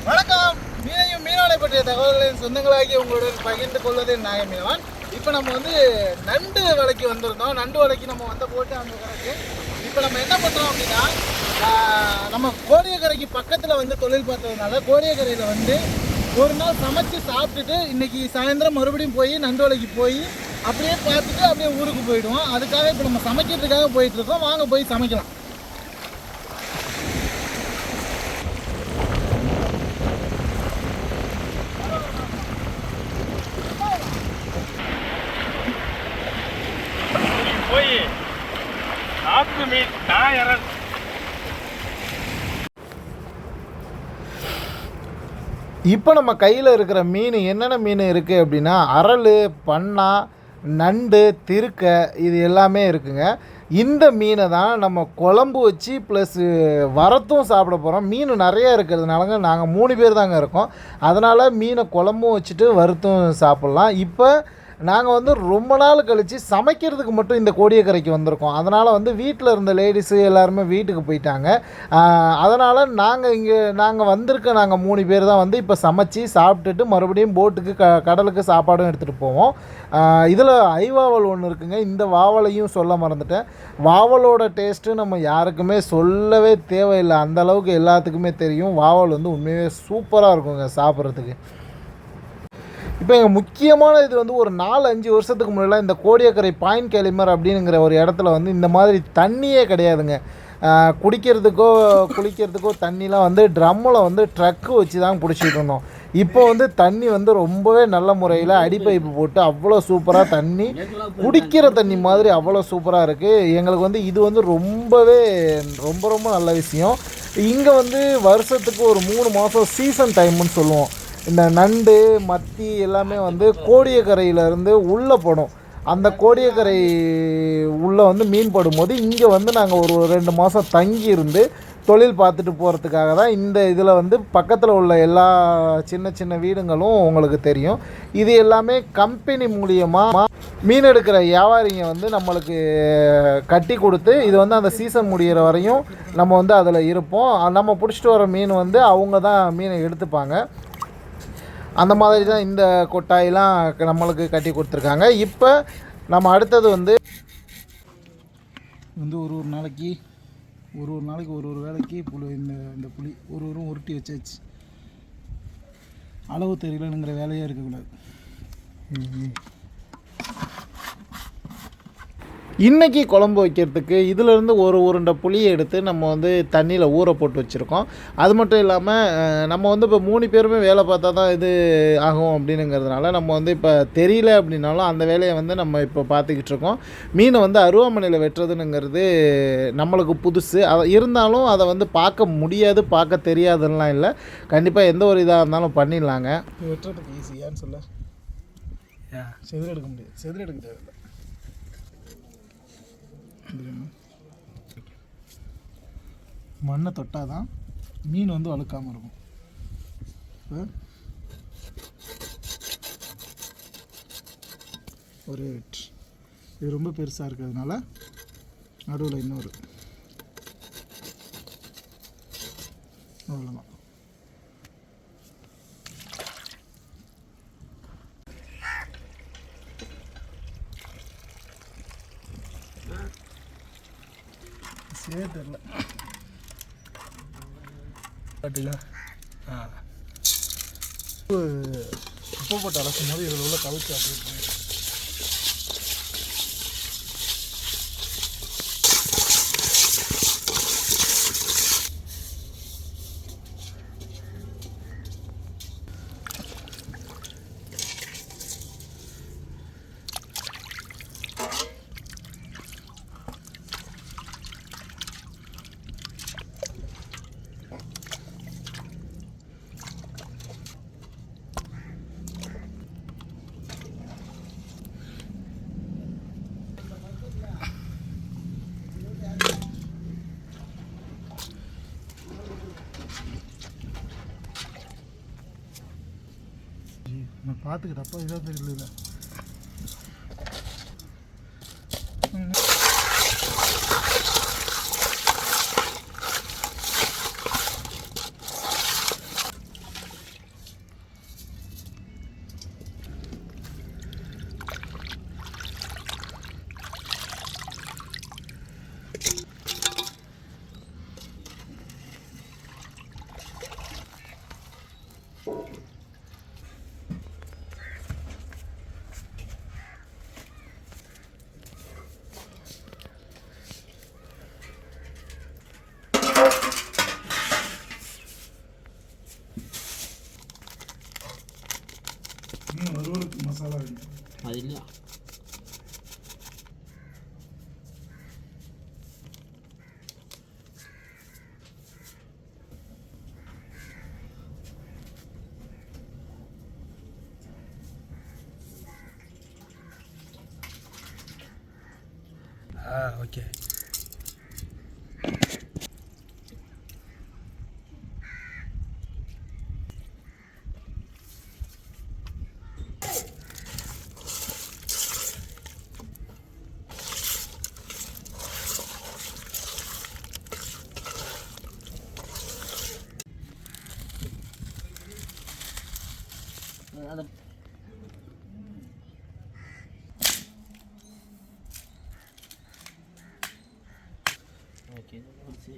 வணக்கம். மீனையும் மீனவனை பற்றிய தகவல்களின் சொந்தங்களாகி உங்களுடன் பகிர்ந்து கொள்வது நாகை மீனவன். இப்போ நம்ம நண்டு வலைக்கு வந்திருந்தோம். நண்டு வலைக்கு நம்ம வந்த போட்டு அங்கே கிடக்கு. இப்போ நம்ம என்ன பண்ணுறோம் அப்படின்னா, நம்ம கோடியக்கரைக்கு பக்கத்தில் தொழில் பார்த்ததுனால கோடியக்கரையில் ஒரு நாள் சமைச்சு சாப்பிட்டுட்டு இன்றைக்கி சாயந்தரம் மறுபடியும் போய் நண்டு வலைக்கு போய் அப்படியே பார்த்துட்டு அப்படியே ஊருக்கு போயிடுவோம். அதுக்காக இப்போ நம்ம சமைக்கிறதுக்காக போயிட்டுருக்கோம். வாங்க போய் சமைக்கலாம். போய் ஆத்து மீன் தாயரன் இப்போ நம்ம கையில் இருக்கிற மீன் என்னென்ன மீன் இருக்குது அப்படின்னா, அரல், பன்னா, நண்டு, திருக்கை, இது எல்லாமே இருக்குங்க. இந்த மீனை தான் நம்ம குழம்பு வச்சு ப்ளஸ்ஸு வரத்தும் சாப்பிட போகிறோம். மீன் நிறையா இருக்கிறதுனாலங்க நாங்கள் 3 பேர் தாங்க இருக்கோம். அதனால் மீனை குழம்பும் வச்சுட்டு வறுத்தும் சாப்பிட்லாம். இப்போ நாங்கள் ரொம்ப நாள் கழித்து சமைக்கிறதுக்கு மட்டும் இந்த கோடியக்கரைக்கு வந்திருக்கோம். அதனால் வீட்டில் இருந்த லேடிஸு எல்லாருமே வீட்டுக்கு போயிட்டாங்க. அதனால் நாங்கள் வந்திருக்க 3 பேர் தான் இப்போ சமைச்சி சாப்பிட்டுட்டு மறுபடியும் போட்டுக்கு கடலுக்கு சாப்பாடும் எடுத்துகிட்டு போவோம். இதில் ஐவாவல் ஒன்று இருக்குங்க. இந்த வாவலையும் சொல்ல மறந்துட்டேன். வாவலோட டேஸ்ட்டு நம்ம யாருக்குமே சொல்லவே தேவையில்லை. அந்தளவுக்கு எல்லாத்துக்குமே தெரியும். வாவல் உண்மையே சூப்பராக இருக்குங்க சாப்பிட்றதுக்கு. இப்போ எங்கள் முக்கியமான இது ஒரு 4-5 வருஷத்துக்கு முன்னாடி இந்த கோடியக்கரை பாயிண்ட் கேலிமர் அப்படிங்கிற ஒரு இடத்துல இந்த மாதிரி தண்ணியே கிடையாதுங்க. குடிக்கிறதுக்கோ குளிக்கிறதுக்கோ தண்ணிலாம் ட்ரம்மில் ட்ரக்கு வச்சு தான் பிடிச்சிட்டு இருந்தோம். இப்போ தண்ணி ரொம்பவே நல்ல முறையில் அடிப்பைப்பு போட்டு அவ்வளோ சூப்பராக தண்ணி குடிக்கிற தண்ணி மாதிரி அவ்வளோ சூப்பராக இருக்குது. எங்களுக்கு இது ரொம்பவே ரொம்ப நல்ல விஷயம். இங்கே வருஷத்துக்கு ஒரு 3 மாதம் சீசன் டைம்னு சொல்லுவோம். இந்த நண்டு, மத்தி எல்லாமே கோடியக்கரையிலேருந்து உள்ளே போடும். அந்த கோடியக்கரை உள்ளே மீன் படும்போது இங்கே நாங்கள் ஒரு 2 மாதம் தங்கி இருந்து தொழில் பார்த்துட்டு போகிறதுக்காக தான் இந்த இதில் பக்கத்தில் உள்ள எல்லா சின்ன சின்ன வீடுங்களும் உங்களுக்கு தெரியும். இது எல்லாமே கம்பெனி மூலியமாக மீன் எடுக்கிற வியாபாரிங்க நம்மளுக்கு கட்டி கொடுத்து இது அந்த சீசன் முடிகிற வரையும் நம்ம அதில் இருப்போம். நம்ம பிடிச்சிட்டு வர மீன் அவங்க தான் மீனை எடுத்துப்பாங்க. அந்த மாதிரி தான் இந்த கொட்டாயெலாம் நம்மளுக்கு கட்டி கொடுத்துருக்காங்க. இப்போ நம்ம அடுத்தது ஒரு நாளைக்கு ஒரு வேலைக்கு இந்த புளி உருட்டி வச்சாச்சு. அளவு தெரியலனுங்கிற வேலையாக இருக்கக்கூடாது. இன்றைக்கி குழம்பு வைக்கிறதுக்கு இதிலேருந்து ஒரு உருண்டை புளியை எடுத்து நம்ம தண்ணியில் ஊற போட்டு வச்சுருக்கோம். அது மட்டும் இல்லாமல் நம்ம இப்போ 3 பேருமே வேலை பார்த்தா தான் இது ஆகும் அப்படின்னுங்கிறதுனால நம்ம இப்போ தெரியல அப்படின்னாலும் அந்த வேலையை நம்ம இப்போ பார்த்துக்கிட்டு இருக்கோம். மீனை அருவாமனையில் வெட்டுறதுங்கிறது நம்மளுக்கு புதுசு. இருந்தாலும் அதை பார்க்க முடியாது, பார்க்க தெரியாதுன்னெலாம் இல்லை. கண்டிப்பாக எந்த ஒரு இதாக இருந்தாலும் பண்ணிடலாங்க. வெட்டுறதுக்கு ஈஸியான்னு சொல்ல செதில் எடுக்க முடியாது. செதில் எடுக்க தேவையில்லை. மண்ணை தொட்டால் தான் மீன் அழுக்காமல் இருக்கும். ஒரு இது ரொம்ப பெருசாக இருக்கிறதுனால நடுவில் இன்னொரு அவ்வளோதான். தெரியல பார்த்தீங்களா? உப்பு போட்டு அலசும் போது இதில் உள்ள கவிச்சு அப்படி நான் பார்த்துக்கிட்டு அப்போ இதாக தெரியல. வறுவலுக்கு மசாலா வேணும். அது இல்லையா? ஓகே. அதை ஓகே முடிச்சு.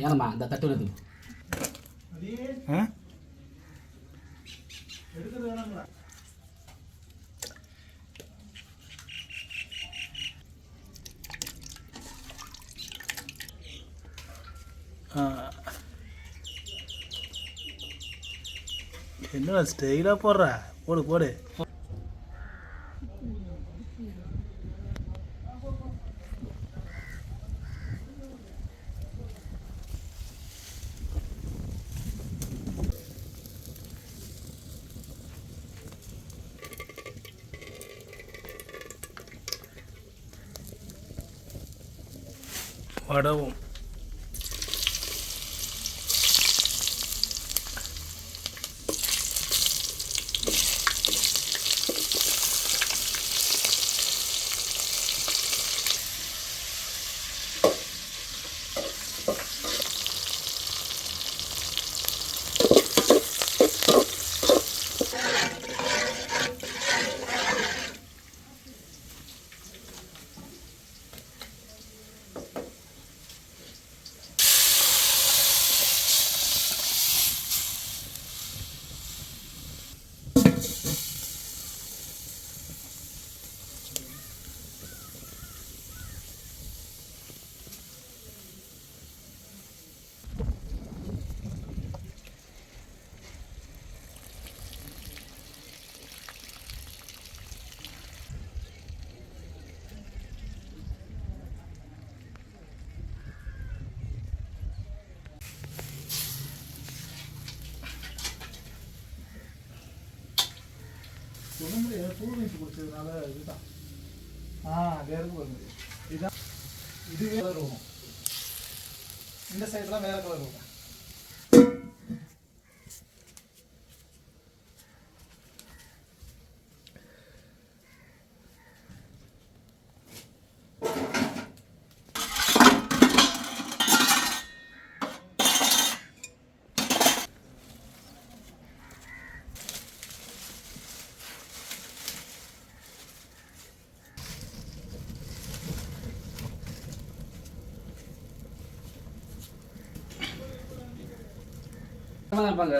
ஏனம்மா அந்த தட்டு வருது. என்ன ஸ்டைலாக போடுற? போடு போடு. வடவும் சொல்ல முடியாது, தூள் நீச்சு குடிச்சதுனால இதுதான். அங்கே இருக்கு பாருங்க, இதுதான். இதுவே கலர் வரும், இந்த சைடெலாம் வேறு கலர் வரும். இருப்பாங்க.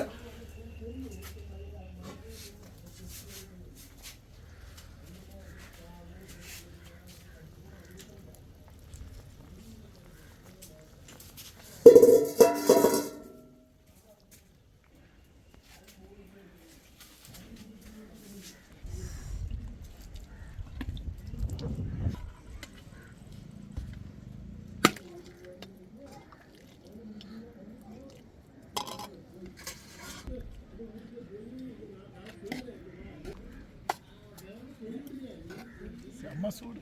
செம்ம சூடு.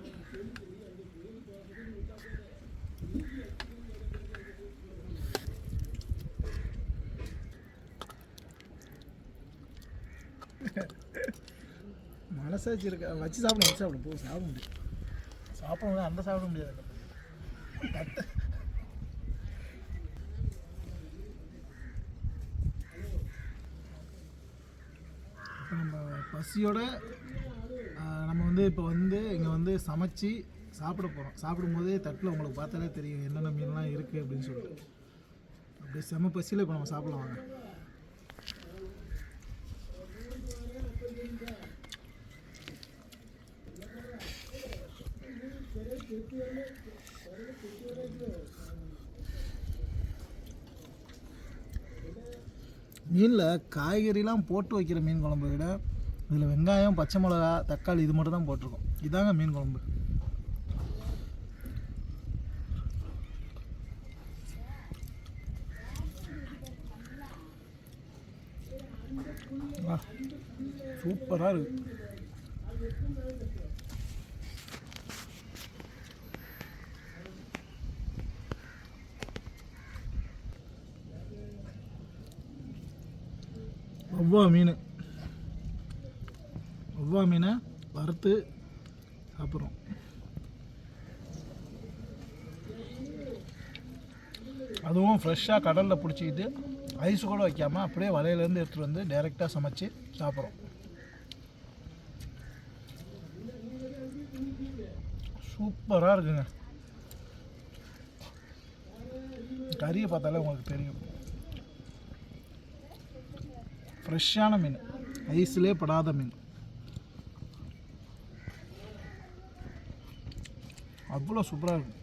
மனசாச்சு இருக்கா, வச்சு சாப்பிடும் போ, சாப்பிட முடியும். சாப்பிட முடியாது, அந்த சாப்பிட முடியாது. இப்போ நம்ம பசியோட நம்ம வந்து இப்போ வந்து இங்கே வந்து சமைச்சு சாப்பிட போகிறோம். சாப்பிடும்போதே தட்டில் உங்களுக்கு பார்த்தாலே தெரியும் என்னென்ன மீன்லாம் இருக்குது அப்படின்னு சொல்லிட்டு. அப்படியே செம பசியில் இப்போ நம்ம சாப்பிடலாம் வாங்க. மீனில் காய்கறிலாம் போட்டு வைக்கிற மீன் குழம்பை விட இதில் வெங்காயம், பச்சை மிளகா, தக்காளி இது மட்டும் தான் போட்டிருக்கோம். இதாங்க மீன் குழம்பு. சூப்பராக இருக்கு. ஒவ்வா மீனை வறுத்து சாப்பிட்றோம். அதுவும் ஃப்ரெஷ்ஷாக கடலில் பிடிச்சிக்கிட்டு ஐஸ் கூட வைக்காமல் அப்படியே வலையிலேருந்து எடுத்துகிட்டு வந்து டைரெக்டாக சமைச்சு சாப்பிட்றோம். சூப்பராக இருக்குங்க. கறியை பார்த்தாலே உங்களுக்கு தெரியும், ஃப்ரெஷ்ஷான மீன், ஐஸ்லேயே படாத மீன். அவ்வளோ சூப்பராக இருக்கும்.